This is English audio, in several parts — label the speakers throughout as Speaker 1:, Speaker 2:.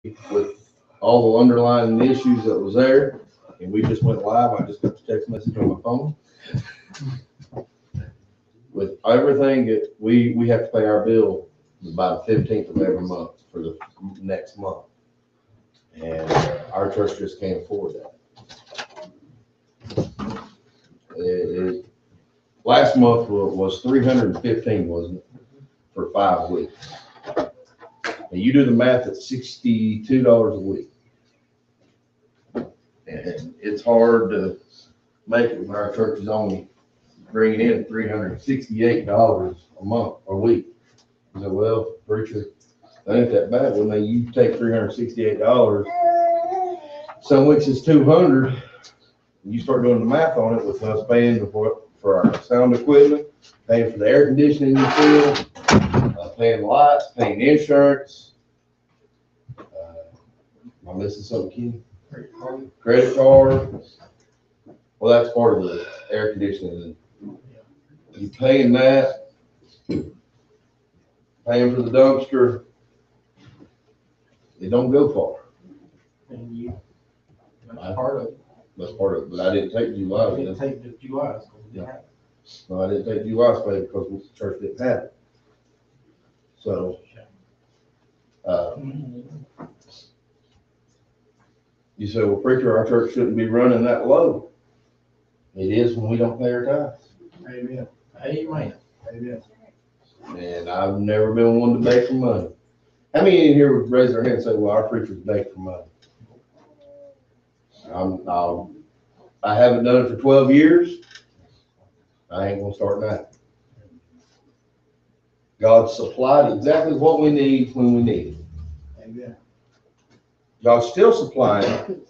Speaker 1: with all the underlying issues that was there, and we just went live. I just got the text message on my phone. With everything that we have to pay our bill by the 15th of every month for the next month. And our church just can't afford that. Last month was 315, wasn't it, for 5 weeks? And you do the math at $62 a week. And it's hard to make it when our church is only bringing in $368 a month or week. I said, well, preacher, that ain't that bad. Well, now you take $368. Some weeks it's 200. You start doing the math on it with us paying for our sound equipment, paying for the air conditioning in the field, paying lights, paying insurance. Am I missing something, Kenny? Credit card. Well, that's part of the air conditioning. You paying that, paying for the dumpster. It don't go far.
Speaker 2: That's part of it.
Speaker 1: That's part of it, but I didn't take July.
Speaker 2: I didn't take the July.
Speaker 1: Yeah. No, I didn't take July's pay because the church didn't have it. So, you say, well, preacher, our church shouldn't be running that low. It is when we don't pay our tithes.
Speaker 2: Amen. Amen. Amen.
Speaker 1: And I've never been one to beg for money. How many in here would raise their hand and say, well, our preachers beg for money? I haven't done it for 12 years. I ain't gonna start now. God supplied exactly what we need when we need it.
Speaker 2: Amen.
Speaker 1: God's still supplying.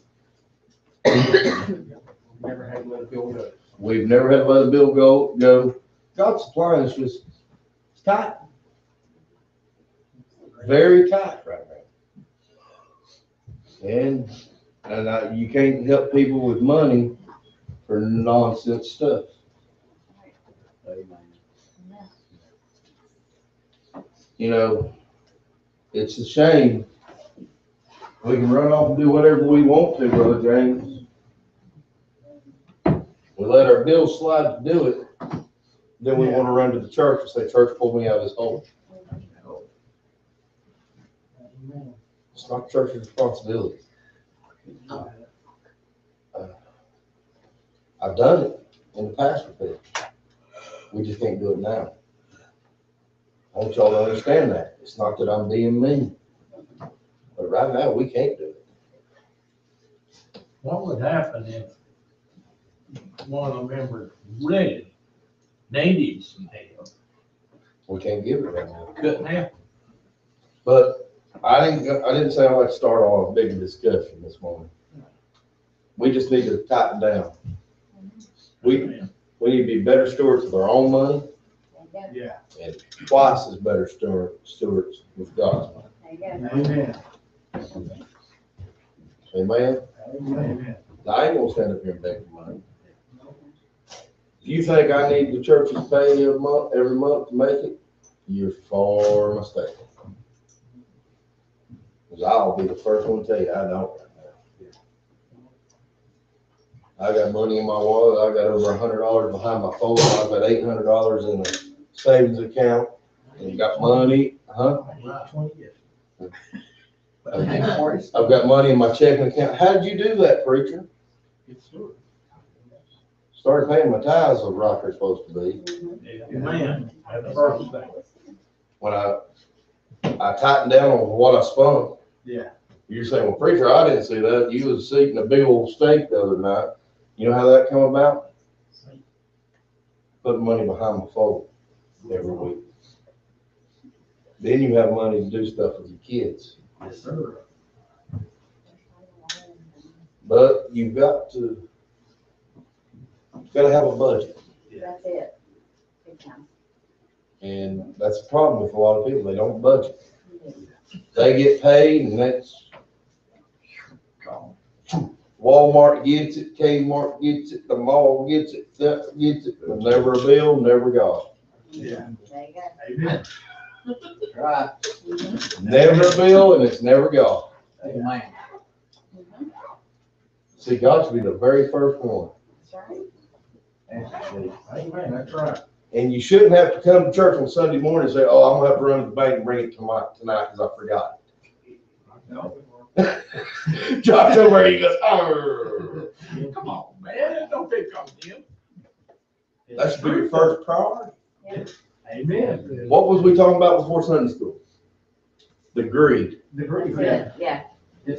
Speaker 2: Never had to let it go.
Speaker 1: We've never had to let a bill go. God's supplying is just, it's tight. Very tight right now. And you can't help people with money for nonsense stuff. You know, it's a shame. We can run off and do whatever we want to, Brother James. We let our bills slide to do it. Then we want to run to the church and say, church, pull me out of this hole. It's not the church's responsibility. I've done it in the past with it. We just can't do it now. I want y'all to understand that. It's not that I'm being mean. But right now, we can't do it.
Speaker 3: What would happen if one of the members really needed some help?
Speaker 1: We can't give it right now.
Speaker 3: Couldn't happen.
Speaker 1: But I didn't say I'd like to start on a big discussion this morning. We just need to tighten down. We need to be better stewards of our own money.
Speaker 2: Yeah.
Speaker 1: And twice as better stewards with God's money.
Speaker 2: Amen.
Speaker 1: Amen?
Speaker 2: Amen.
Speaker 1: I ain't gonna stand up here and beg for money. If you think I need the church's pay every month to make it, you're far mistaken. Because I'll be the first one to tell you I don't right now. I got money in my wallet. I got over $100 behind my phone. I've got $800 in a savings account. And you got money, huh? I've got money in my checking account. How did you do that, preacher? Started paying my tithes of like they're supposed to be.
Speaker 3: Amen. That's the first thing.
Speaker 1: When I tightened down on what I spent.
Speaker 2: Yeah.
Speaker 1: You're saying, well, preacher, I didn't see that. You was eating a big old steak the other night. You know how that come about? Putting money behind my fold every week. Then you have money to do stuff with your kids.
Speaker 2: Yes, sir.
Speaker 1: But you've got to have a budget.
Speaker 4: That's it. Big time.
Speaker 1: And that's the problem with a lot of people. They don't budget. They get paid and that's Walmart gets it, Kmart gets it, the mall gets it, that gets it, but never a bill, never got
Speaker 2: Yeah.
Speaker 4: There you go.
Speaker 2: Amen.
Speaker 1: it. Never a bill and it's never got
Speaker 3: Amen.
Speaker 4: Mhm.
Speaker 1: See, God should be the very first one.
Speaker 4: That's right.
Speaker 2: Amen, that's right.
Speaker 1: And you shouldn't have to come to church on Sunday morning and say, oh, I'm gonna have to run to the bank and bring it tonight because I forgot.
Speaker 2: No.
Speaker 1: Josh over here, he goes, oh.
Speaker 3: Come on, man, don't pick on him.
Speaker 1: That should be your first priority.
Speaker 2: Amen.
Speaker 1: What was we talking about before Sunday school? The greed.
Speaker 2: The great,
Speaker 4: That's it. Yeah,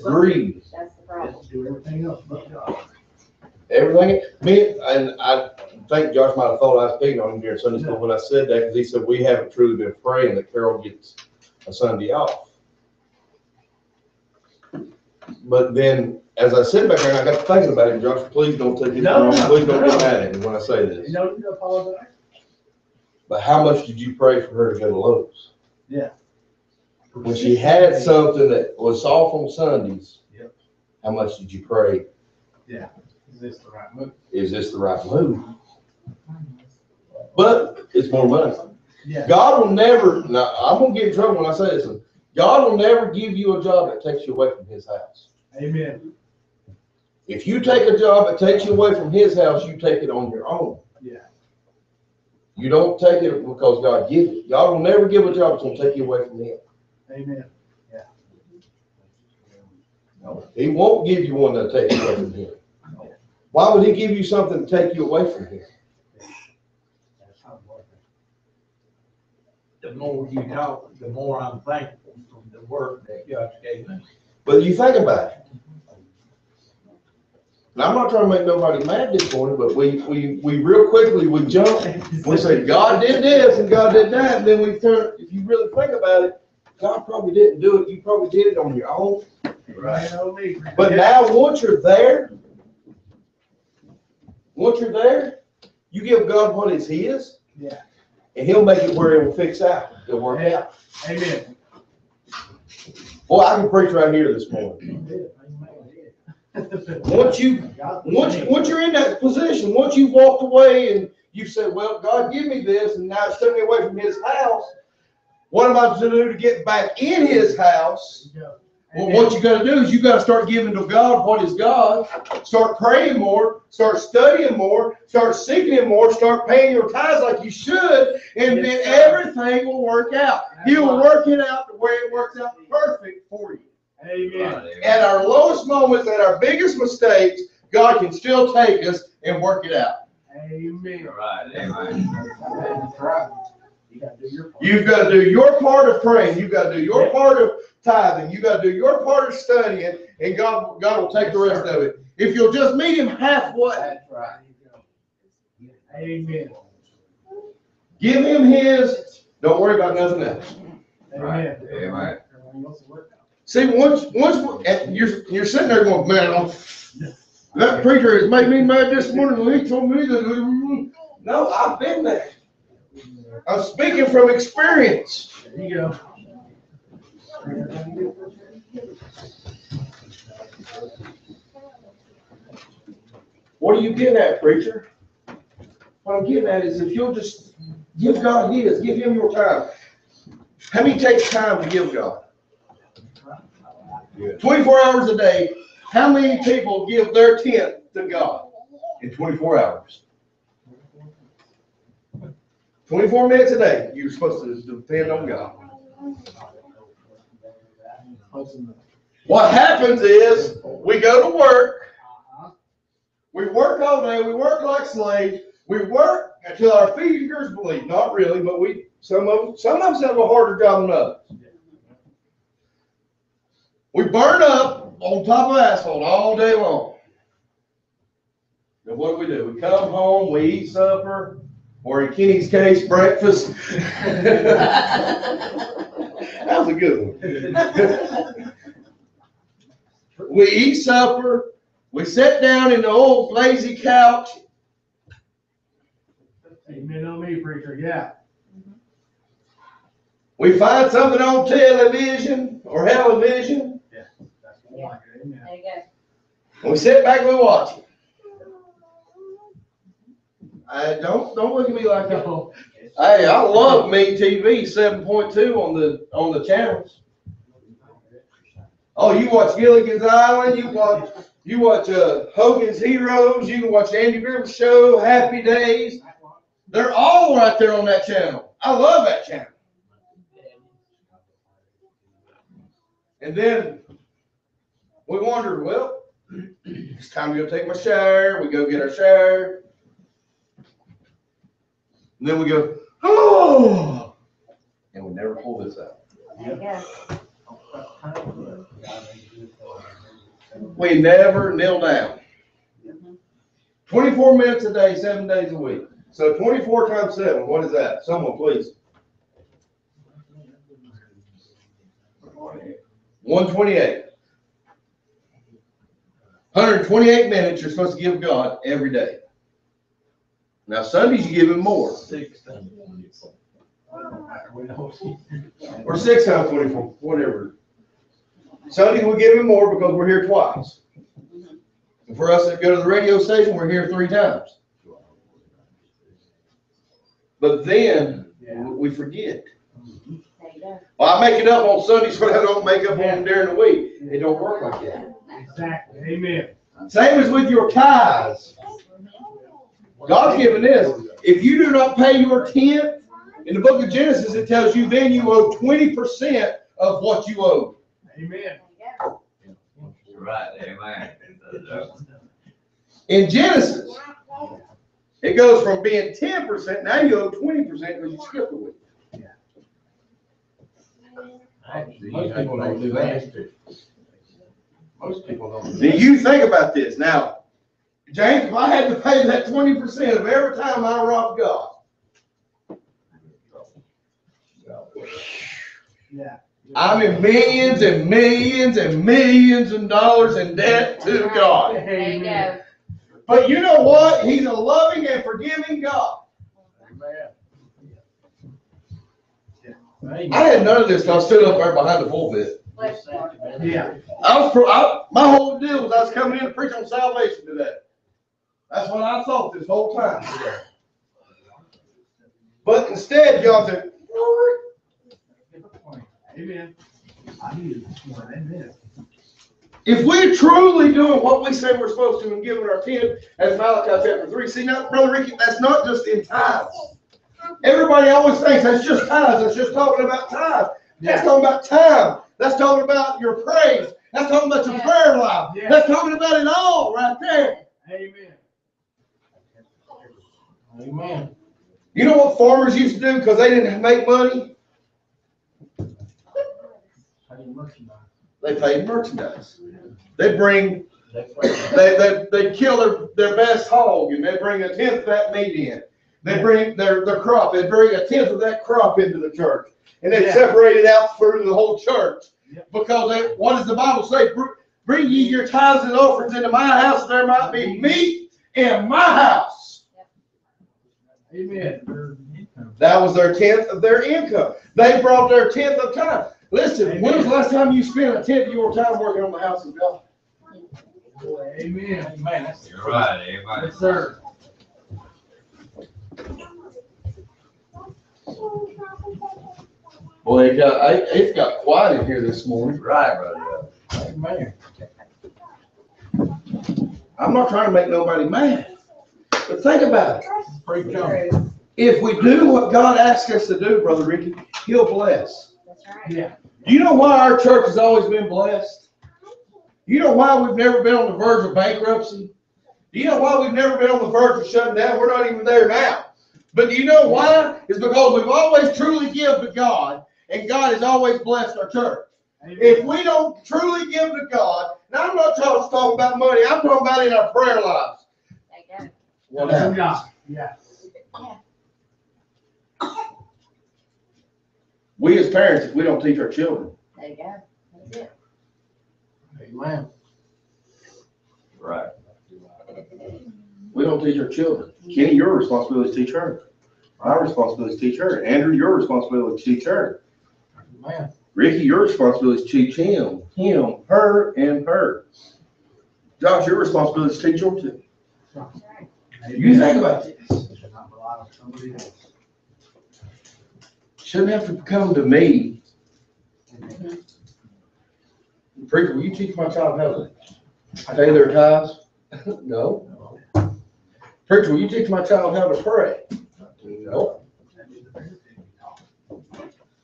Speaker 1: Greed.
Speaker 4: that's the problem.
Speaker 2: let's do everything else but God.
Speaker 1: Everything, and I think Josh might have thought I was picking on him during Sunday school when I said that, because he said, we haven't truly been praying that Carol gets a Sunday off. But then, as I said back there, and I got to thinking about it, Josh, please don't take it
Speaker 2: No,
Speaker 1: wrong,
Speaker 2: no,
Speaker 1: please don't
Speaker 2: no.
Speaker 1: get mad at me when I say this.
Speaker 2: No, you apologize.
Speaker 1: But how much did you pray for her to go to Lowe's?
Speaker 2: Yeah.
Speaker 1: When she had something that was off on Sundays,
Speaker 2: Yep.
Speaker 1: how much did you pray?
Speaker 2: Is this the right move?
Speaker 1: Is this the right move? But it's more money.
Speaker 2: Yeah.
Speaker 1: God will never, now, I'm gonna get in trouble when I say this, God will never give you a job that takes you away from his house.
Speaker 2: Amen.
Speaker 1: If you take a job that takes you away from his house, you take it on your own.
Speaker 2: Yeah.
Speaker 1: You don't take it because God gives it. God will never give a job that's gonna take you away from him.
Speaker 2: Amen.
Speaker 1: He won't give you one that'll take you away from him. Why would he give you something to take you away from him?
Speaker 2: That's how it works.
Speaker 3: The more you talk, the more I'm thankful for the work that God gave me.
Speaker 1: But you think about it. Now, I'm not trying to make nobody mad this morning, but we real quickly, we jump. We say, God did this and God did that. And then we turn, if you really think about it, God probably didn't do it. You probably did it on your own.
Speaker 2: Right.
Speaker 1: But now, once you're there, you give God what is his.
Speaker 2: Yeah.
Speaker 1: And he'll make it where it will fix out. It'll work out.
Speaker 2: Amen.
Speaker 1: Boy, I can preach right here this morning. Once you're in that position, once you've walked away and you said, well, God give me this, and now it's took me away from his house, what am I to do to get back in his house? Well, what you got to do is you got to start giving to God what is God. Start praying more. Start studying more. Start seeking him more. Start paying your tithes like you should, and then everything will work out. He will work it out the way it works out perfect for you.
Speaker 2: Amen.
Speaker 1: At our lowest moments, at our biggest mistakes, God can still take us and work it out.
Speaker 2: Amen.
Speaker 3: Right, amen.
Speaker 2: That's right. You gotta do your part.
Speaker 1: You've got to do your part of praying. You've got to do your part of tithing. You've got to do your part of studying, and God will take the rest of it. If you'll just meet him halfway,
Speaker 2: That's right. Amen.
Speaker 1: give him his, don't worry about nothing else.
Speaker 2: Amen.
Speaker 3: Amen.
Speaker 2: Everything else will work out.
Speaker 1: See, once and you're sitting there going, man, that preacher has made me mad this morning when he told me that. No, I've been there. I'm speaking from experience.
Speaker 2: There you go.
Speaker 1: What are you getting at, preacher? What I'm getting at is if you'll just give God his, give him your time. How many takes time to give God? 24 hours a day. How many people give their 10th to God in 24 hours? 24 minutes a day. You're supposed to depend on God. What happens is we go to work. We work all day. We work like slaves. We work until our fingers bleed. Not really, but some of us have a harder job than others. We burn up on top of asphalt all day long. And what do? We come home, we eat supper, or in Kenny's case, breakfast. That was a good one. We eat supper. We sit down in the old lazy couch.
Speaker 2: Amen on me, preacher. Yeah.
Speaker 1: We find something on television or television.
Speaker 2: Yeah. That's more like it. Amen.
Speaker 4: There you go.
Speaker 1: And we sit back and we watch it. Don't look at me like that.
Speaker 2: No.
Speaker 1: Hey, I love Me TV 7.2 on the channels. Oh, you watch Gilligan's Island, you watch Hogan's Heroes, you can watch Andy Griffith Show, Happy Days. They're all right there on that channel. I love that channel. And then we wondered, well, it's time to go take my shower. We go get our shower. And then we go, oh, and we never pull this out.
Speaker 4: There you go.
Speaker 1: We never kneel down. 24 minutes a day, 7 days a week. So 24 times 7, what is that? Someone please. 128. 128 minutes you're supposed to give God every day. Now Sundays you give him more.
Speaker 3: 6 times 24.
Speaker 1: Or 6 times 24, whatever. Sundays we give him more because we're here twice. And for us that go to the radio station, we're here 3 times. But then we forget.
Speaker 4: There you go.
Speaker 1: Well, I make it up on Sundays, but I don't make up on them during the week. It don't work like that.
Speaker 2: Exactly, amen.
Speaker 1: Same as with your tithes. God's given this. If you do not pay your 10th, in the book of Genesis, it tells you then you owe 20% of what you owe.
Speaker 2: Amen.
Speaker 4: There you go.
Speaker 5: Right, amen.
Speaker 1: In Genesis, it goes from being 10%, now you owe 20% because you skipped a week.
Speaker 3: Most people don't do that. Most people don't do
Speaker 1: Now
Speaker 3: that.
Speaker 1: you think about this. Now, James, if I had to pay that 20% of every time I robbed God,
Speaker 2: Yeah.
Speaker 1: I'm in millions and millions and millions of dollars in debt to God.
Speaker 4: There you
Speaker 2: Amen.
Speaker 4: go.
Speaker 1: But you know what? He's a loving and forgiving God. I had none of this till I stood up there behind the pulpit.
Speaker 4: Bless you.
Speaker 2: Yeah.
Speaker 1: My whole deal was I was coming in to preach on salvation today. That's what I thought this whole time. But instead, y'all said, Lord,
Speaker 2: Amen. I needed this morning, amen.
Speaker 1: if we're truly doing what we say we're supposed to and giving our 10, as Malachi chapter 3, see now, Brother Ricky, that's not just in tithes. Everybody always thinks that's just tithes. That's just talking about tithes. That's talking about time. That's talking about your praise. That's talking about your prayer life.
Speaker 2: Yeah.
Speaker 1: That's talking about it all right there.
Speaker 2: Amen.
Speaker 3: Amen.
Speaker 1: You know what farmers used to do because they didn't make money? They paid merchandise. They bring, they kill their best hog and they bring 1/10 of that meat in. They bring their crop. They bring 1/10 of that crop into the church. And they separate it out through the whole church. Because what does the Bible say? Bring ye your tithes and offerings into my house, there might be meat in my house.
Speaker 2: Amen.
Speaker 1: That was their 10th of their income. They brought their 10th of time. Listen, when was the last time you spent 1/10 of your time working on the house of God?
Speaker 2: Amen.
Speaker 3: Amen. That's the
Speaker 5: You're right, amen.
Speaker 2: Yes, sir.
Speaker 1: Boy, it's got quiet in here this morning.
Speaker 5: Right, brother.
Speaker 3: Amen.
Speaker 1: I'm not trying to make nobody mad. But think about it.
Speaker 3: Preach on.
Speaker 1: If we do what God asks us to do, Brother Ricky, He'll bless.
Speaker 4: That's right.
Speaker 2: Yeah.
Speaker 1: Do you know why our church has always been blessed? Do you know why we've never been on the verge of bankruptcy? Do you know why we've never been on the verge of shutting down? We're not even there now. But do you know why? It's because we've always truly given to God, and God has always blessed our church. If we don't truly give to God, now I'm not just talking about money, I'm talking about in our prayer lives.
Speaker 4: There you go.
Speaker 1: What happens?
Speaker 2: Yeah.
Speaker 1: We as parents, if we don't teach our children,
Speaker 4: There you go. That's it.
Speaker 3: Amen.
Speaker 5: Right.
Speaker 1: we don't teach our children. Kenny, your responsibility is to teach her. My responsibility is to teach her. Andrew, your responsibility is to teach her.
Speaker 3: Amen.
Speaker 1: Ricky, your responsibility is to teach him, her, and her. Josh, your responsibility is to teach your two.
Speaker 2: That's right.
Speaker 1: You think about this.
Speaker 2: Should not rely on somebody else.
Speaker 1: Shouldn't have to come to me Preacher, will you teach my child how to pay their tithes? No. Preacher, will you teach my child how to pray? No.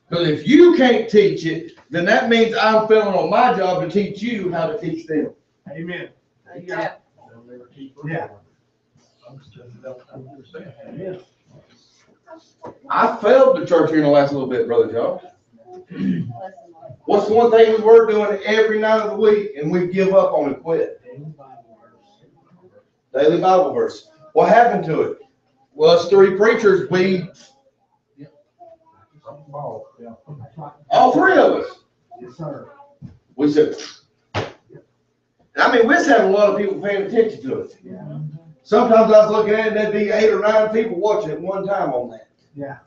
Speaker 1: Because if you can't teach it, then that means I'm failing on my job to teach you how to teach them.
Speaker 2: Amen.
Speaker 4: Yeah.
Speaker 3: They'll never keep.
Speaker 2: Yeah.
Speaker 3: Some stuff they don't understand. Yeah.
Speaker 1: I failed the church here in the last little bit, Brother John. What's the one thing we were doing every night of the week and we give up on and quit? Daily Bible verse. What happened to it? Well, us three preachers, all three of us,
Speaker 2: Yes, sir.
Speaker 1: we said, I mean, we're having a lot of people paying attention to it.
Speaker 2: Yeah.
Speaker 1: Sometimes I was looking at it, and there'd be 8 or 9 people watching at one time on that.
Speaker 2: Yeah.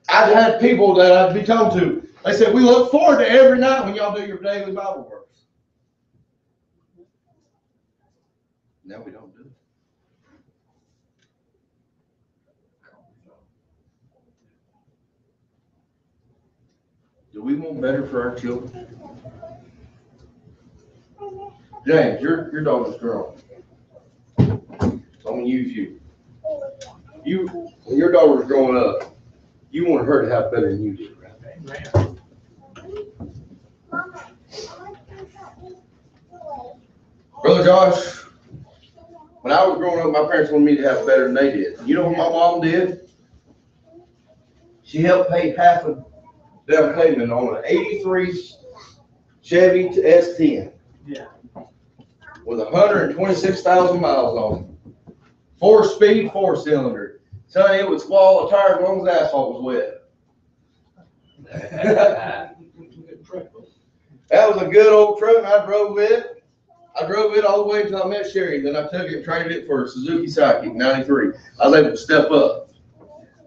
Speaker 1: I've had people that I'd be talking to, they said, we look forward to every night when y'all do your daily Bible verse. Now we don't do it. Do we want better for our children? James, your daughter's girl. So I'm gonna use you. When your daughter was growing up, you wanted her to have better than you did, right?
Speaker 3: Amen.
Speaker 1: Brother Josh, when I was growing up, my parents wanted me to have better than they did. You know what my mom did? She helped pay half of down payment on an '83 Chevy S10.
Speaker 2: Yeah.
Speaker 1: With 126,000 miles on it. 4-speed, 4-cylinder. Son, it would swallow a tire as long as asphalt was wet.
Speaker 3: Good truck, though.
Speaker 1: That was a good old truck, and I drove it. I drove it all the way until I met Sherry. Then I took it and traded it for a Suzuki Sidekick '93. I was able to step up.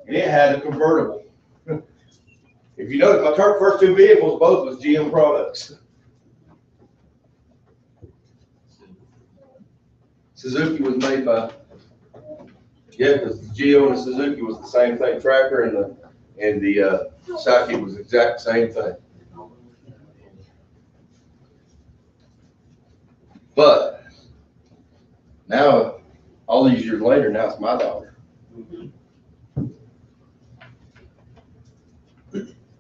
Speaker 1: And it had a convertible. If you notice, my first 2 vehicles, both was GM products. Suzuki was made by, yeah, because the Geo and the Suzuki was the same thing. Tracker and the Sidekick was the exact same thing. But now, all these years later, now it's my daughter.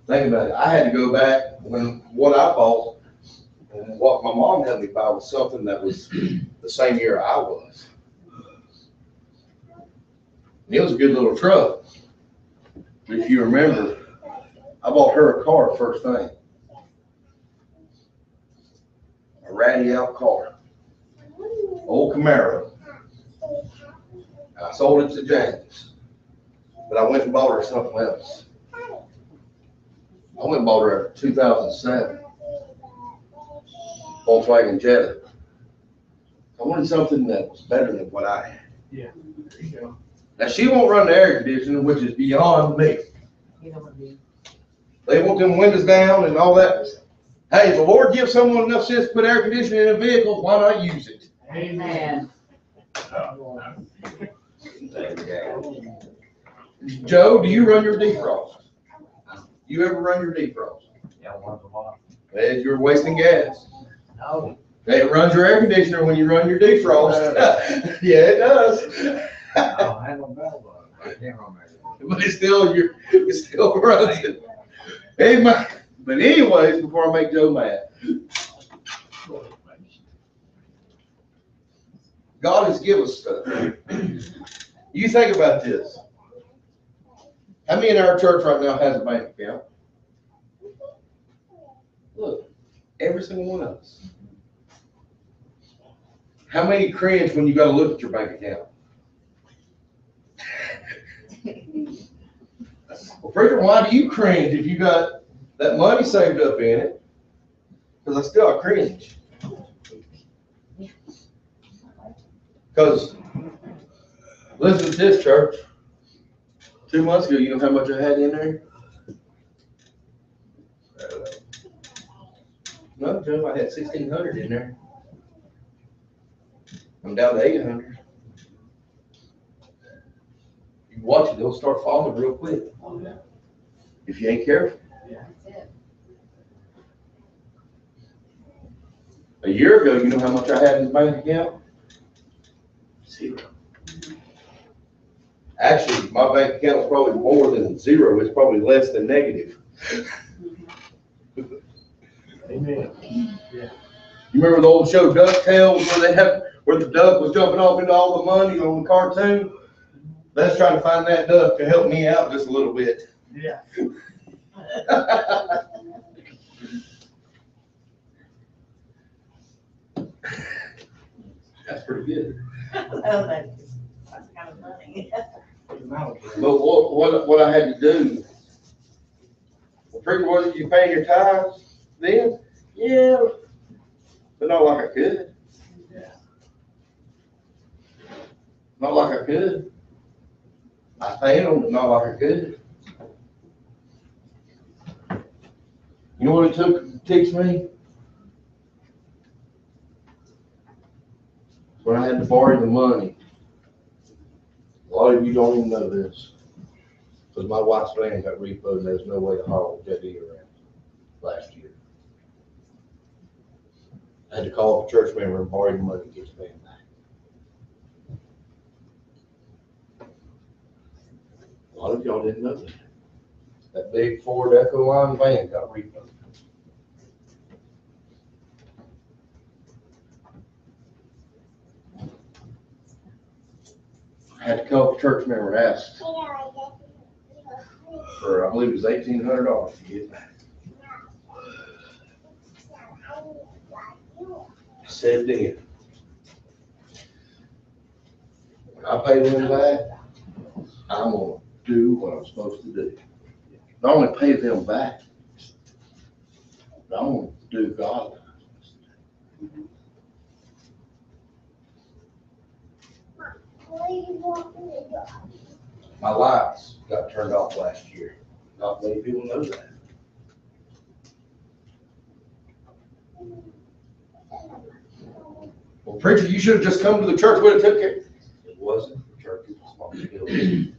Speaker 1: Think about it. I had to go back when what I bought and what my mom had me buy was something that was the same year I was. And it was a good little truck. If you remember, I bought her a car first thing. A ratty out car. Old Camaro. I sold it to James. But I went and bought her something else. I went and bought her a 2007 Volkswagen Jetta. I wanted something that was better than what I had.
Speaker 2: Yeah. There you go.
Speaker 1: Now, she won't run the air conditioning, which is beyond me.
Speaker 4: You know what I mean?
Speaker 1: They want them windows down and all that. Hey, if the Lord gives someone enough sense to put air conditioning in a vehicle, why not use it?
Speaker 2: Amen.
Speaker 5: There you go.
Speaker 1: Joe, do you run your defrost? You ever run your defrost?
Speaker 5: Yeah, once a while.
Speaker 1: As you're wasting gas.
Speaker 3: No.
Speaker 1: It runs your air conditioner when you run your defrost. Yeah, it does.
Speaker 5: I had no bell, but I can't remember.
Speaker 1: But it still runs it. Hey, but anyways, before I make Joe mad, God has given us stuff. You think about this. How many in our church right now has a bank account? Look, every single one of us. How many cringe when you got to look at your bank account? Well, preacher, why do you cringe if you got that money saved up in it? Because I still cringe. Because, listen to this, church. 2 months ago, you know how much I had in there? No, Joe, I had 1,600 in there. I'm down to 800. You watch it, they'll start falling real quick.
Speaker 2: Oh, yeah.
Speaker 1: If you ain't careful.
Speaker 4: That's it.
Speaker 1: A year ago, you know how much I had in the bank account? Zero. Actually, my bank account was probably more than zero, it's probably less than negative.
Speaker 3: Amen.
Speaker 1: You remember the old show DuckTales where the duck was jumping off into all the money on the cartoon? Let's try to find that duck to help me out just a little bit.
Speaker 2: Yeah.
Speaker 1: That's pretty good.
Speaker 4: Oh, that's kind of funny.
Speaker 1: But what I had to do, well, pretty much you pay your tithes then? Yeah, but not like I could. Not like I could. I paid them, but not like I could. You know what it took to teach me? When I had to borrow the money. A lot of you don't even know this. Because my wife's land got repoed and there's no way to haul that deer around last year. I had to call a church member and borrow the money to get the van back. A lot of y'all didn't know that. That big Ford Ecoline van got repoed. I had to call a church member and ask for, I believe it was $1,800 to get it back. I said then, when I pay them back, I'm gonna do what I'm supposed to do. Not only pay them back, but I'm gonna do God. My lights got turned off last year. Not many people know that. Well, preacher, you should have just come to the church when it took care. It wasn't the church's responsibility.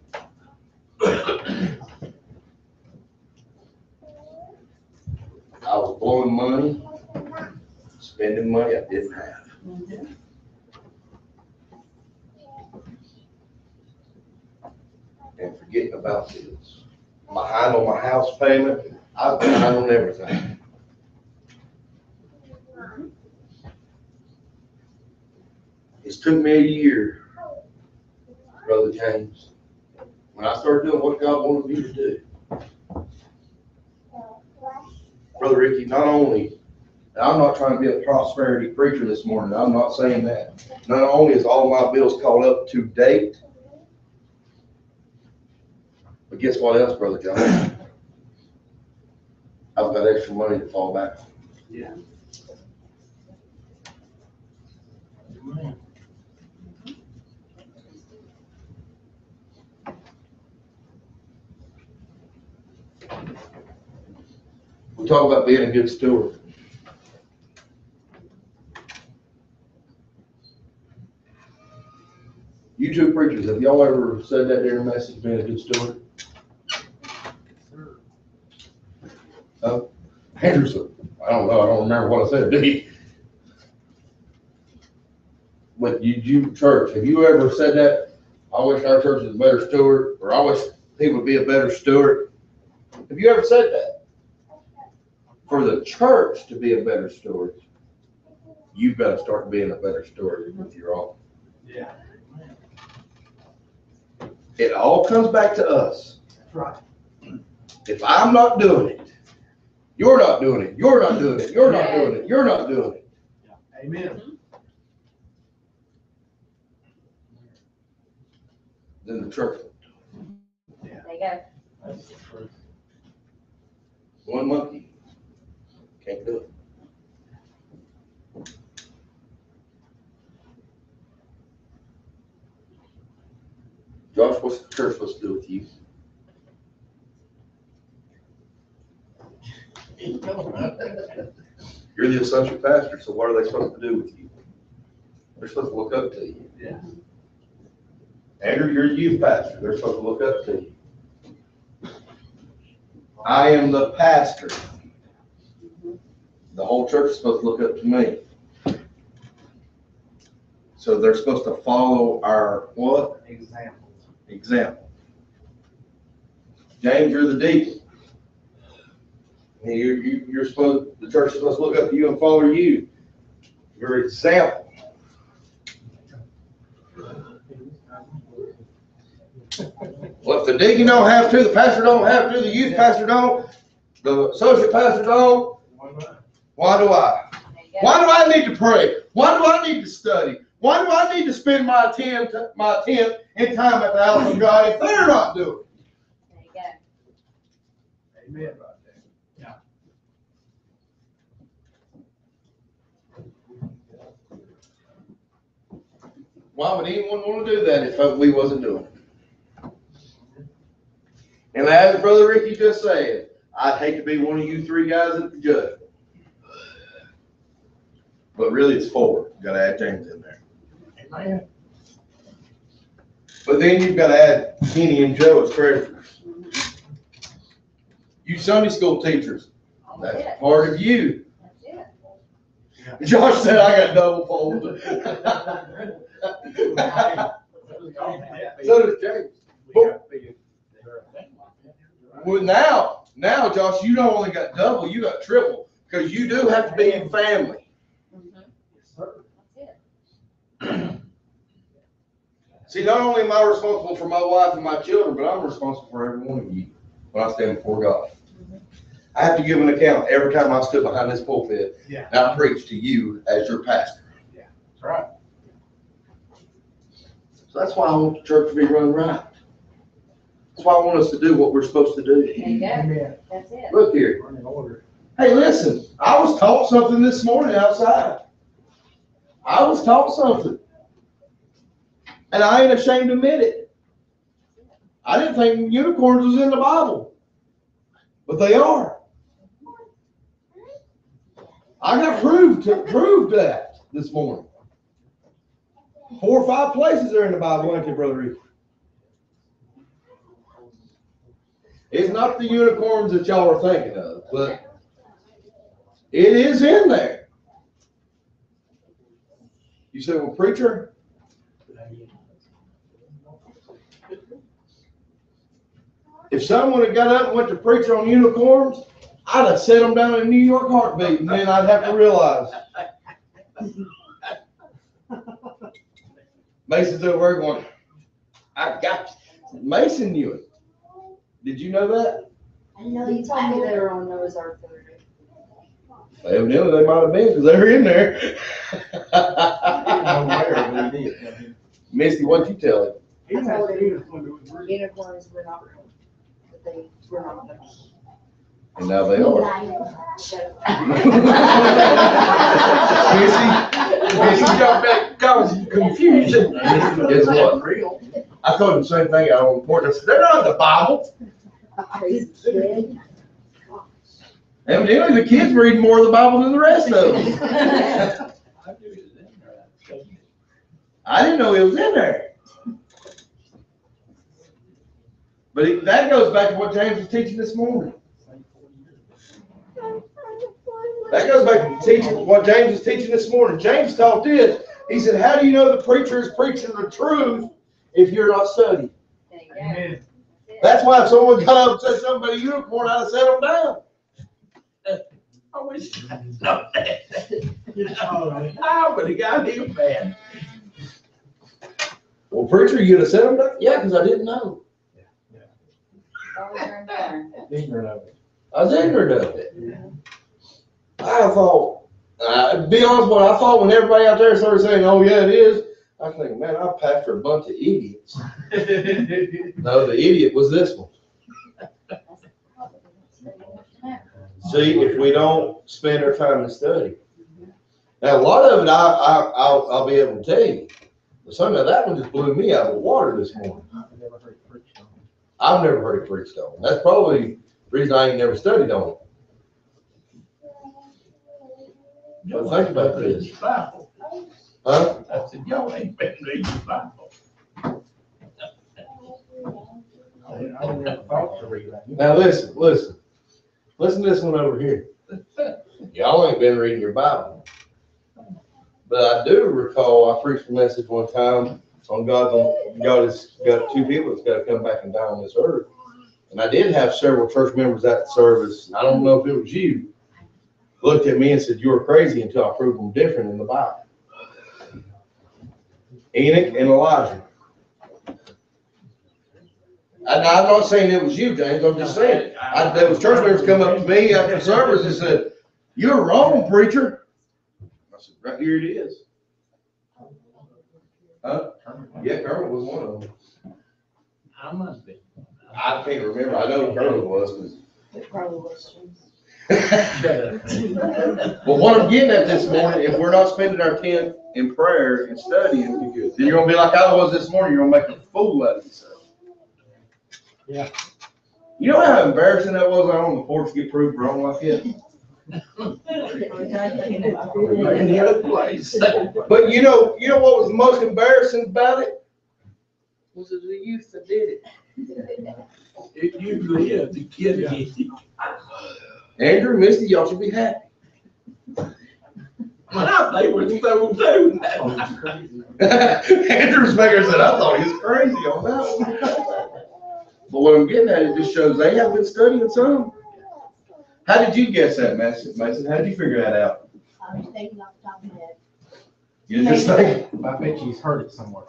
Speaker 1: I was blowing money, spending money I didn't have. And forgetting about bills. Behind on my house payment, I was behind on everything. It's took me a year, Brother James, when I started doing what God wanted me to do. Brother Ricky, not only, and I'm not trying to be a prosperity preacher this morning, I'm not saying that. Not only is all my bills caught up to date, but guess what else, Brother John? I've got extra money to fall back on.
Speaker 3: Yeah.
Speaker 1: We talk about being a good steward. You two preachers, have y'all ever said that during a message, being a good steward? Anderson, I don't know, I don't remember what I said, did he? But you church, have you ever said that? I wish our church was a better steward, or I wish people would be a better steward. Have you ever said that? For the church to be a better steward, you've got to start being a better steward with your own.
Speaker 2: Yeah.
Speaker 1: It all comes back to us.
Speaker 2: That's right.
Speaker 1: If I'm not doing it, you're not doing it, you're not doing it, you're not doing it, you're not doing it.
Speaker 2: Amen.
Speaker 1: Then the church,
Speaker 4: There you go.
Speaker 3: That's the truth.
Speaker 1: one monkey, can't do it. Josh, what's the church supposed to do with you? You're the associate pastor, so what are they supposed to do with you? They're supposed to look up to you.
Speaker 2: Yeah.
Speaker 1: Andrew, you're the youth pastor, they're supposed to look up to you. I am the pastor. The whole church is supposed to look up to me. So they're supposed to follow our what?
Speaker 5: Examples.
Speaker 1: Example. James, you're the deacon. And you're supposed, the church is supposed to look up to you and follow you. Your example. Well, if the deacon don't have to, the pastor don't have to, the youth pastor don't, the associate pastor don't, why do I?
Speaker 4: There you go.
Speaker 1: Why do I need to pray? Why do I need to study? Why do I need to spend my tenth in time at the house of God if they're not doing it?
Speaker 4: There you go.
Speaker 2: Amen about that.
Speaker 1: Why would anyone want to do that if we wasn't doing it? And as Brother Ricky just said, I'd hate to be one of you three guys at the judge. But really it's four. You gotta add James in there.
Speaker 3: Amen.
Speaker 1: But then you've gotta add Kenny and Joe as treasurers. You Sunday school teachers,
Speaker 4: That's
Speaker 1: that's
Speaker 4: it.
Speaker 1: part of you.
Speaker 4: That's it.
Speaker 1: Josh said I got double folded. So does James. Well, now, Josh, you not only got double, you got triple, because you do have to be in family.
Speaker 4: That's it.
Speaker 1: See, not only am I responsible for my wife and my children, but I'm responsible for every one of you when I stand before God. I have to give an account every time I stood behind this pulpit
Speaker 2: Yeah.
Speaker 1: and I preach to you as your pastor.
Speaker 2: That's right.
Speaker 1: So that's why I want the church to be run right. That's why I want us to do what we're supposed to do.
Speaker 4: There you go.
Speaker 2: Amen.
Speaker 4: That's it.
Speaker 1: Look here.
Speaker 2: Run in order.
Speaker 1: Hey, listen, I was taught something this morning outside. I was taught something. And I ain't ashamed to admit it. I didn't think unicorns was in the Bible. But they are. I got proved that this morning. 4 or 5 places are in the Bible, ain't they, Brother Reed? It's not the unicorns that y'all are thinking of, but it is in there. You say, well, preacher, if someone had got up and went to preach on unicorns, I'd have set them down in a New York heartbeat, and then I'd have to realize. Mason's over there going, I got you. Mason knew it. Did you know that?
Speaker 6: I know you told me they were on Noah's Ark the other day.
Speaker 1: Evidently, they might have been because they were in there. Misty, what'd you tell him?
Speaker 2: He
Speaker 6: I
Speaker 2: had
Speaker 6: told him
Speaker 2: Stephen when it was real.
Speaker 6: unicorns were not real, but they were not real.
Speaker 1: And now they are.
Speaker 6: So,
Speaker 1: Missy got that causing confusion. Guess what? I told him the same thing out on the porch. I said, they're not in the Bible.
Speaker 6: crazy kid.
Speaker 1: Evidently, the kids read more of the Bible than the rest of them.
Speaker 3: I knew it was in there.
Speaker 1: I didn't know it was in there. But that goes back to what James was teaching this morning. That goes back to teaching what James was teaching this morning. James taught this. He said, how do you know the preacher is preaching the truth if you're not studying?
Speaker 4: There you go.
Speaker 2: Amen.
Speaker 1: That's why if someone got up and said something about a unicorn, I'd have set them down.
Speaker 3: I wish I had known that. I would have got him bad.
Speaker 1: Well, preacher, you'd have set them down? Yeah, because I didn't know.
Speaker 4: Always learn.
Speaker 2: Ignorant of it.
Speaker 1: I was ignorant of it. I thought, to be honest with you, I thought when everybody out there started saying, oh, yeah, it is, I was thinking, man, I pastor a bunch of idiots. No, the idiot was this one. See, if we don't spend our time to study. Now, a lot of it, I'll be able to tell you. But some of that one just blew me out of the water this morning.
Speaker 2: I've never heard it preached on.
Speaker 1: I've never heard it preached on. That's probably the reason I ain't never studied on it. But think about this.
Speaker 3: Bible.
Speaker 1: Huh?
Speaker 3: I said, y'all ain't been reading the Bible.
Speaker 2: I didn't ever thought to read that.
Speaker 1: Now listen. Listen to this one over here. Y'all ain't been reading your Bible. But I do recall, I preached a message one time on God has got two people that's got to come back and die on this earth. And I did have several church members at the service. I don't know if it was you, looked at me and said, "You were crazy," until I proved them different in the Bible. Enoch and Elijah. I'm not saying it was you, James. I'm just saying. There was church members come up to me after the service and said, "You're wrong, preacher." I said, "Right here it is." Huh? Yeah, Kermit was one of them.
Speaker 3: I must be.
Speaker 1: I can't remember. I know Kermit was.
Speaker 6: It probably was.
Speaker 1: But what I'm getting at this morning, if we're not spending our 10 in prayer and studying, then you're gonna be like I was this morning. You're gonna make a fool out of yourself.
Speaker 2: Yeah.
Speaker 1: You know how embarrassing that was out on the porch to get proved wrong like that?
Speaker 3: In the other place.
Speaker 1: But you know what was the most embarrassing about it? Was it the youth that did it?
Speaker 3: It usually is the kid.
Speaker 1: Andrew, Misty, y'all should be happy.
Speaker 3: They were so too.
Speaker 1: Andrew's maker said, "I thought he was crazy on that one." But what I'm getting at, it just shows they have been studying some. How did you guess that, Mason? How did you figure that out?
Speaker 6: I'm thinking off the top of my head.
Speaker 1: You just think,
Speaker 2: I bet you've heard it somewhere.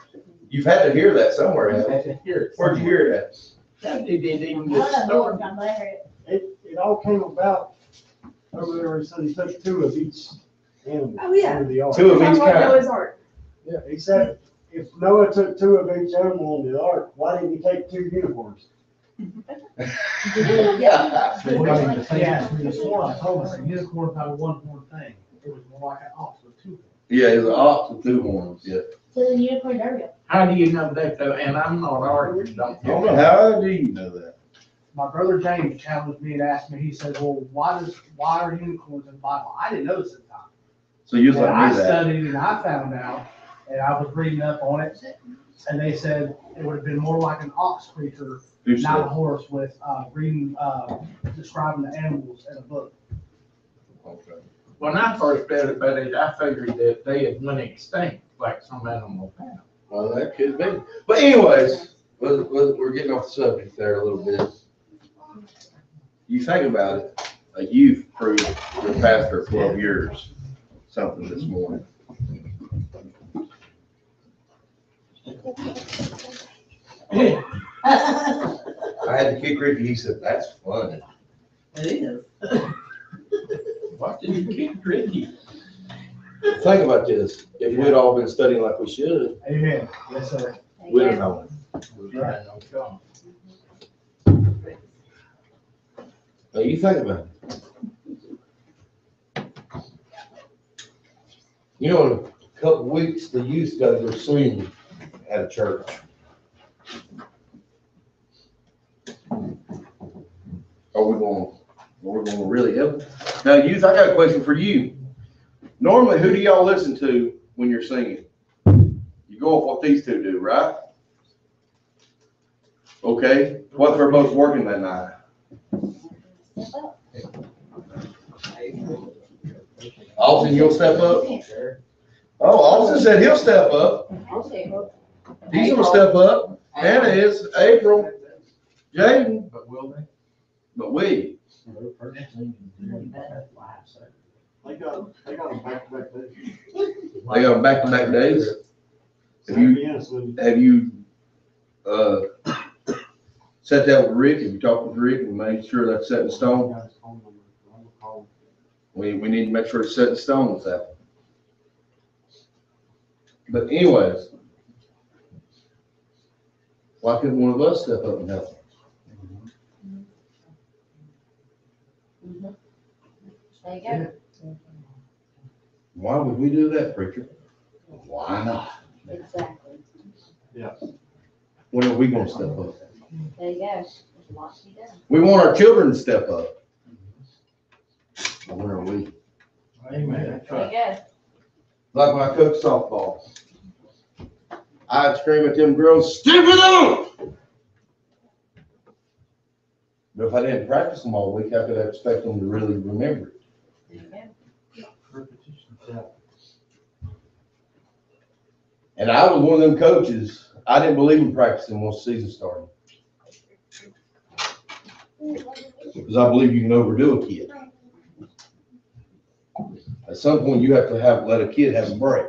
Speaker 1: you've had to hear that somewhere, haven't you?
Speaker 2: Had to hear it.
Speaker 1: Where'd you hear it
Speaker 3: They didn't even
Speaker 6: I
Speaker 3: get
Speaker 6: don't know what
Speaker 3: started.
Speaker 6: time I heard it.
Speaker 7: It all came about over there, he said he took two of each animal.
Speaker 6: Oh, yeah.
Speaker 7: Under the
Speaker 1: at?
Speaker 7: ark.
Speaker 1: Two of each
Speaker 6: Sounds like
Speaker 1: kind.
Speaker 6: Noah's Ark.
Speaker 7: Yeah, he said if Noah took two of each animal in the ark, why didn't he take two unicorns?
Speaker 6: Yeah.
Speaker 2: Yeah, this one, I told us, a unicorn not a one-horn thing. It was more like an ox with two horns.
Speaker 1: Yeah, it's an ox with two horns, yeah.
Speaker 6: So the unicorn area.
Speaker 3: How do you know that though? And I'm not arguing, don't
Speaker 1: I don't
Speaker 3: you?
Speaker 1: know, how do you know that?
Speaker 7: My brother James challenged me and asked me, he said, well, why are unicorns in the Bible? I didn't know this at the time.
Speaker 1: So you was
Speaker 7: And
Speaker 1: like
Speaker 7: I
Speaker 1: me that.
Speaker 7: studied and I found out, and I was reading up on it, and they said it would have been more like an ox creature,
Speaker 1: Who
Speaker 7: not a
Speaker 1: said?
Speaker 7: horse, with describing the animals in a book.
Speaker 1: Okay.
Speaker 3: When I first read about it, I figured that they had went extinct, like some animal have.
Speaker 1: Well, that could be. But anyways, we're getting off the subject there a little bit. You think about it, a youth proved your pastor of 12 years something this morning. I had to kick Ricky, he said, "That's funny."
Speaker 6: It is.
Speaker 3: What did you keep drinking?
Speaker 1: Think about this, if we'd all been studying like we should,
Speaker 7: Amen. Yes, sir.
Speaker 1: we'd have known.
Speaker 3: Right, no problem.
Speaker 1: Now, you think about it. You know, in a couple weeks, the youth got to go sing at a church. Are we going to really help them? Now, youth, I got a question for you. Normally, who do y'all listen to when you're singing? You go off what these two do, right? Okay, what if they're both working that night? Austin, you'll step up? Oh, Austin said he'll step up.
Speaker 6: I'll say, well,
Speaker 1: He's gonna step up. Hannah is, April, Jaden,
Speaker 2: But will they?
Speaker 1: but we.
Speaker 7: They got them back-to-back days.
Speaker 1: They got back-to-back days. Have you,
Speaker 7: Be honest with you.
Speaker 1: have you, set that with Rick? Have you talked with Rick and made sure that's set in stone?
Speaker 7: Got his phone number. I'm gonna call him.
Speaker 1: We need to make sure it's set in stone with that. But anyways, why couldn't one of us step up and help?
Speaker 6: there you go.
Speaker 1: Why would we do that, preacher? Why not?
Speaker 6: Exactly.
Speaker 1: When are we gonna step up?
Speaker 6: There you go. There's a lot to be done.
Speaker 1: We want our children to step up. But when are we?
Speaker 2: Amen.
Speaker 6: There you go.
Speaker 1: Like when I coached softball. I'd scream at them girls, "Step it up!" But if I didn't practice them all week, how could I expect them to really remember it?
Speaker 6: There you go.
Speaker 7: Repetition. Yeah.
Speaker 1: And I was one of them coaches, I didn't believe in practicing once the season started. Because I believe you can overdo a kid. At some point, you have to let a kid have a break.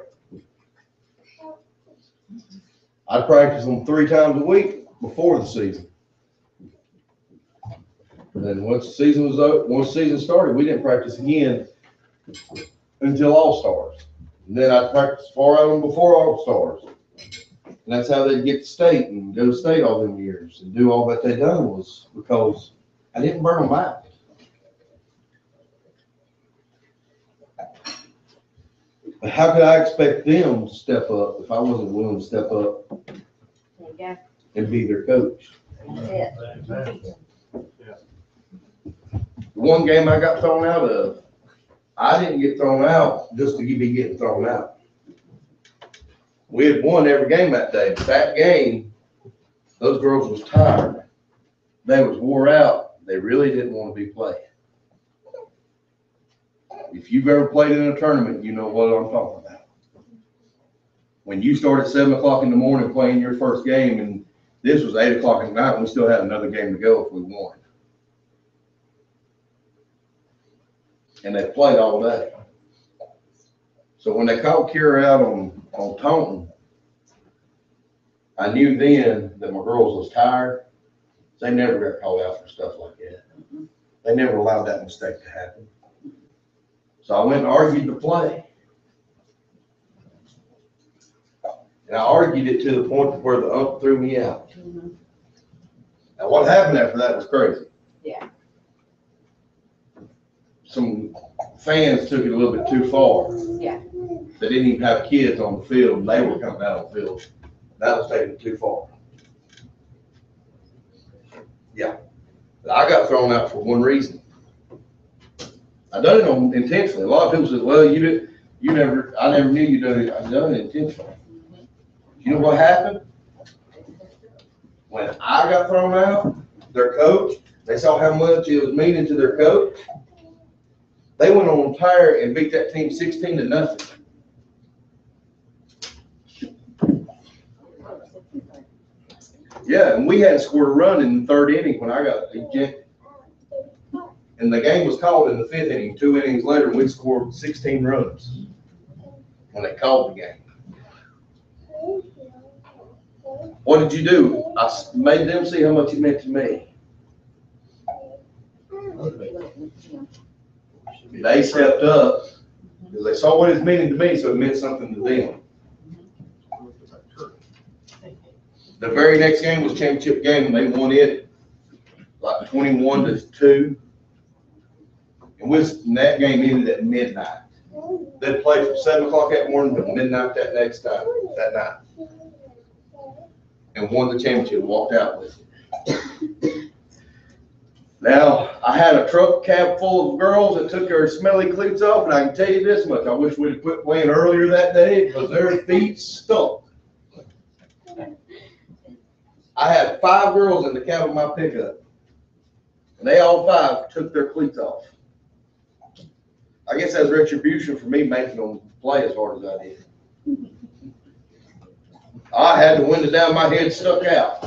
Speaker 1: I practiced them 3 times a week before the season. And then once the season was over, once the season started, we didn't practice again until All-Stars. And then I practiced 4 of them before All-Stars. And that's how they'd get to state and go to state all them years and do all that they done was because I didn't burn them out. But how could I expect them to step up if I wasn't willing to step up
Speaker 4: There you go.
Speaker 1: and be their coach?
Speaker 4: That's it.
Speaker 1: The one game I got thrown out of, I didn't get thrown out just to be getting thrown out. We had won every game that day, but that game, those girls was tired. They was wore out. They really didn't want to be playing. If you've ever played in a tournament, you know what I'm talking about. When you start at 7 o'clock in the morning playing your first game, and this was 8 o'clock at night, and we still had another game to go if we won. And they played all day. So when they called Kira out on Taunton, I knew then that my girls was tired. They never got called out for stuff like that. They never allowed that mistake to happen. So I went and argued the play. And I argued it to the point where the ump threw me out. Now what happened after that was crazy.
Speaker 4: Yeah.
Speaker 1: Some fans took it a little bit too far.
Speaker 4: Yeah.
Speaker 1: They didn't even have kids on the field, and they were coming out on the field. That was taking it too far. Yeah. But I got thrown out for one reason. I done it intentionally. A lot of people said, well, I never knew you done it. I done it intentionally. You know what happened? When I got thrown out, their coach, they saw how much it was meaning to their coach. They went on fire and beat that team 16-0. Yeah, and we hadn't scored a run in the 3rd inning when I got ejected. And the game was called in the 5th inning. 2 innings later, we scored 16 runs when they called the game. What did you do? I made them see how much it meant to me. They stepped up because they saw what it was meaning to me, so it meant something to them. The very next game was championship game, and they won it like 21-2. And that game ended at midnight. They played from 7 o'clock that morning to midnight that night. And won the championship, walked out with it. Now, I had a truck cab full of girls that took their smelly cleats off, and I can tell you this much, I wish we'd have quit playing earlier that day because their feet stunk. I had 5 girls in the cab of my pickup, and they all 5 took their cleats off. I guess that's retribution for me making them play as hard as I did. I had the window down, my head stuck out.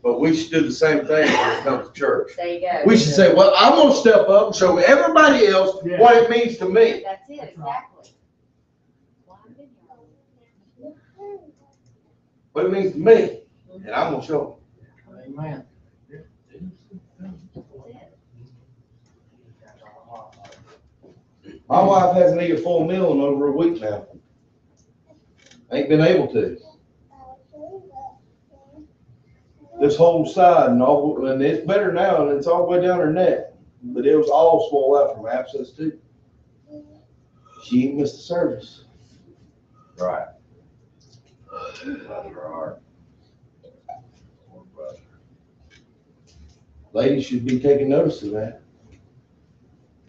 Speaker 1: But we should do the same thing when it comes to church.
Speaker 4: There you go.
Speaker 1: We should say, well, I'm going to step up and show everybody else what it means to me.
Speaker 4: That's it, exactly.
Speaker 1: What it means to me. And I'm going to show
Speaker 2: Amen.
Speaker 1: them. My wife hasn't eaten a full meal in over a week now. Ain't been able to. This whole side and it's better now, and it's all the way down her neck. But it was all swollen out from abscess too. She ain't missed the service.
Speaker 5: Right. Brother Art.
Speaker 1: Ladies should be taking notice of that.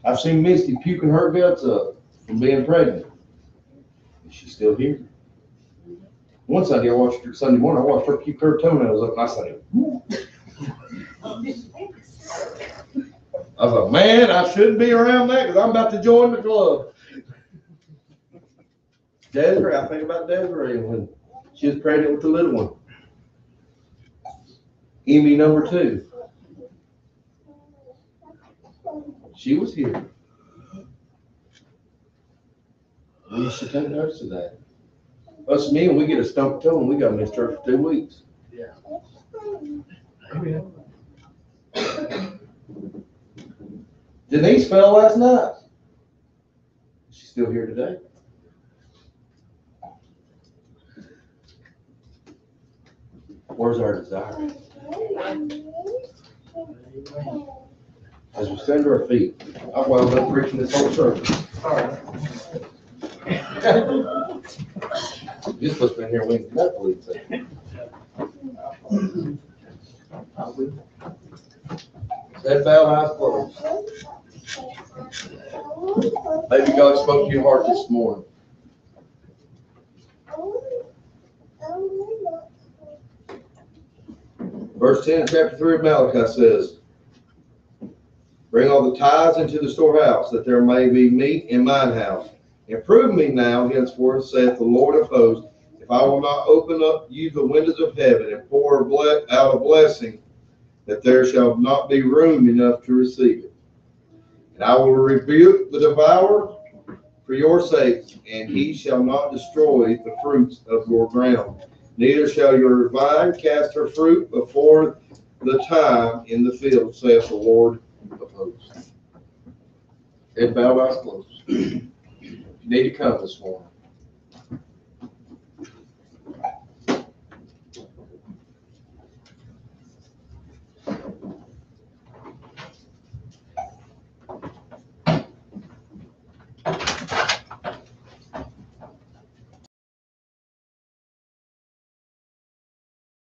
Speaker 1: I've seen Misty puking her guts up from being pregnant. And she's still here. One Sunday I watched her Sunday morning, I watched her puke her toenails up, and I said, I was like, man, I shouldn't be around that because I'm about to join the club. Desiree, I think about Desiree when she was pregnant with the little one. Emmy number 2. She was here. We should take notice of that. Us men, we get a stump toe and we got missed church for 2 weeks. Denise fell last night. She's still here today. Where's our desire? As we stand to our feet, I wound up preaching this whole service. You're supposed to be in here waiting for that police thing. Head bowed, eyes closed. Maybe God spoke to your heart this morning. Verse 10 of chapter 3 of Malachi says, bring all the tithes into the storehouse, that there may be meat in mine house. And prove me now, henceforth, saith the Lord of hosts, if I will not open up you the windows of heaven and pour out a blessing, that there shall not be room enough to receive it. And I will rebuke the devourer for your sakes, and he shall not destroy the fruits of your ground. Neither shall your vine cast her fruit before the time in the field, saith the Lord of hosts. Head bowed, eyes closed. You need to come this morning.